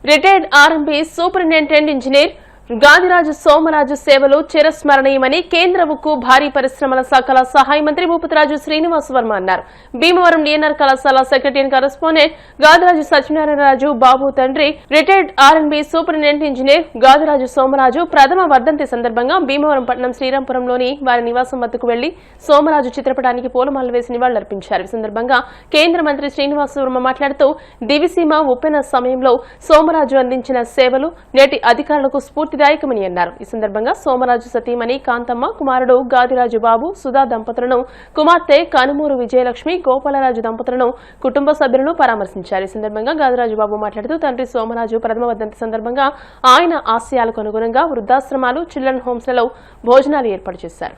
Retired RMP superintendent engineer Gadiraju Somaraju సేవలు చిరస్మరణీయమని కేంద్ర ఉక్కు భారీ పరిశ్రమల శాఖల సహాయ మంత్రి భూపతిరాజు శ్రీనివాస్ వర్మ అన్నారు. భీమవరం డిఎన్ఆర్ కళాశాల secretary and correspondent Gadiraju Satyanarayanaraju Babu తండ్రి retired RMP superintendent engineer Gadiraju Somaraju ప్రథమ వర్ధంతి సందర్భంగా భీమవరం పట్టణం శ్రీరాంపురంలోని వారి నివాసం వద్దకు వెళ్లి సోమరాజు చిత్రపటానికి పూలమాలలు వేసి నివాళులర్పించారు. ఈ సందర్భంగా కేంద్ర మంత్రి శ్రీనివాస్ వర్మ మాట్లాడుతూ దివిసీమ ఉప్పెన సమయంలో సోమరాజు అందించిన సేవలు నేటి అధికారులకు స్ఫూర్తిదాయకమని అన్నారు. ఈ సందర్భంగా సోమరాజు సతీమణి కాంతమ్మ, కుమారుడు గాదిరాజు బాబు, సుధా దంపతులను, కుమార్తె కనుమూరు విజయలక్ష్మి, గోపాలరాజు దంపతులను, కుటుంబ సభ్యులను పరామర్శించారు. ఈ సందర్భంగా గాదిరాజు బాబు మాట్లాడుతూ తండ్రి సోమరాజు ప్రథమ వర్ధంతి సందర్భంగా ఆయన ఆశయాలకు అనుగుణంగా వృద్ధాశ్రమాలు, చిల్డ్రన్ హోమ్స్లలో భోజనాలు ఏర్పాటు చేశారు.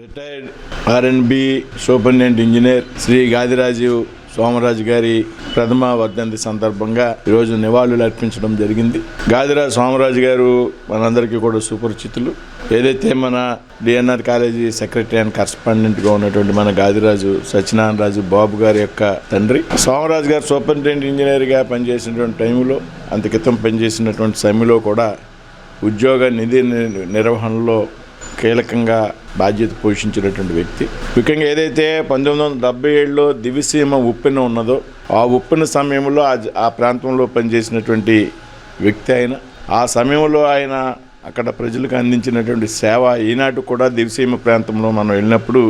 రిటైర్డ్ ఆర్ఎండ్బి సూపరింటెండెంట్ ఇంజనీర్ శ్రీ గాదిరాజు సోమరాజు గారి ప్రథమ వర్ధంతి సందర్భంగా ఈరోజు నివాళులు అర్పించడం జరిగింది. గాదిరాజు సోమరాజు గారు మనందరికీ కూడా సుపరిచితులు. ఏదైతే మన డిఎన్ఆర్ కాలేజీ సెక్రటరీ అండ్ కరెస్పాండెంట్గా ఉన్నటువంటి మన గాదిరాజు సత్యనారాయణరాజు బాబు గారి యొక్క తండ్రి. సోమరాజు గారు సూపరింటెండెంట్ ఇంజనీర్గా పనిచేసినటువంటి టైంలో, అంత క్రితం పనిచేసినటువంటి సమయంలో కూడా ఉద్యోగ నిధి నిర్వహణలో కీలకంగా బాధ్యత పోషించినటువంటి వ్యక్తి. ముఖ్యంగా ఏదైతే 1977లో దివిసీమ ఉప్పెన ఉన్నదో ఆ ఉప్పెన సమయంలో ఆ ప్రాంతంలో పనిచేసినటువంటి వ్యక్తి ఆయన. ఆ సమయంలో ఆయన అక్కడ ప్రజలకు అందించినటువంటి సేవ ఈనాటి కూడా దివిసీమ ప్రాంతంలో మనం వెళ్ళినప్పుడు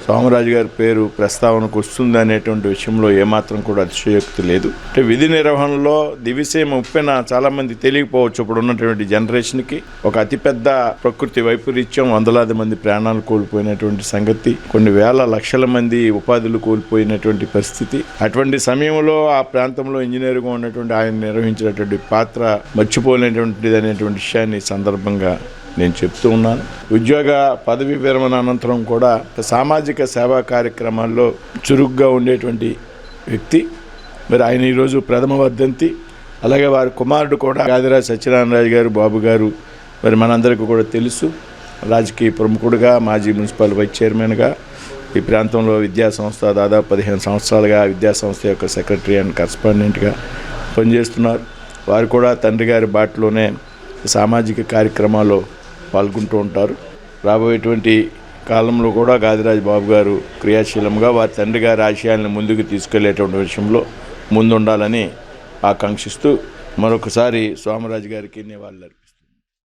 సోమరాజు గారి పేరు ప్రస్తావనకు వస్తుంది అనేటువంటి విషయంలో ఏమాత్రం కూడా అతిశయోక్తి లేదు. అంటే విధి నిర్వహణలో దివిసీమ ఉప్పెన చాలామంది తెలియకపోవచ్చు. ఇప్పుడు ఉన్నటువంటి జనరేషన్కి ఒక అతిపెద్ద ప్రకృతి వైపరీత్యం, వందలాది మంది ప్రాణాలు కోల్పోయినటువంటి సంగతి, కొన్ని వేల లక్షల మంది ఉపాధులు కోల్పోయినటువంటి పరిస్థితి. అటువంటి సమయంలో ఆ ప్రాంతంలో ఇంజనీర్గా ఉన్నటువంటి ఆయన నిర్వహించినటువంటి పాత్ర మర్చిపోలేనటువంటిది అనేటువంటి విషయాన్ని సందర్భంగా నేను చెప్తూ ఉన్నాను. ఉద్యోగ పదవి విరమణ అనంతరం కూడా సామాజిక సేవా కార్యక్రమాల్లో చురుగ్గా ఉండేటువంటి వ్యక్తి. మరి ఆయన ఈరోజు ప్రథమ వర్ధంతి. అలాగే వారి కుమారుడు కూడా గాదిరాజు సత్యనారాయణ గారు, బాబు గారు మరి మనందరికీ కూడా తెలుసు. రాజకీయ ప్రముఖుడుగా, మాజీ మున్సిపల్ వైస్ చైర్మన్గా ఈ ప్రాంతంలో విద్యాసంస్థ దాదాపు 15 సంవత్సరాలుగా విద్యాసంస్థ యొక్క సెక్రటరీ అండ్ కరస్పాండెంట్గా పనిచేస్తున్నారు. వారు కూడా తండ్రి గారి బాటలోనే సామాజిక కార్యక్రమాల్లో పాల్గొంటూ ఉంటారు. రాబోయేటువంటి కాలంలో కూడా గాదిరాజు బాబు గారు క్రియాశీలంగా వారి తండ్రి గారి ఆశయాలను ముందుకు తీసుకెళ్లేటువంటి విషయంలో ముందుండాలని ఆకాంక్షిస్తూ మరొకసారి సోమరాజు గారికి నివాళులు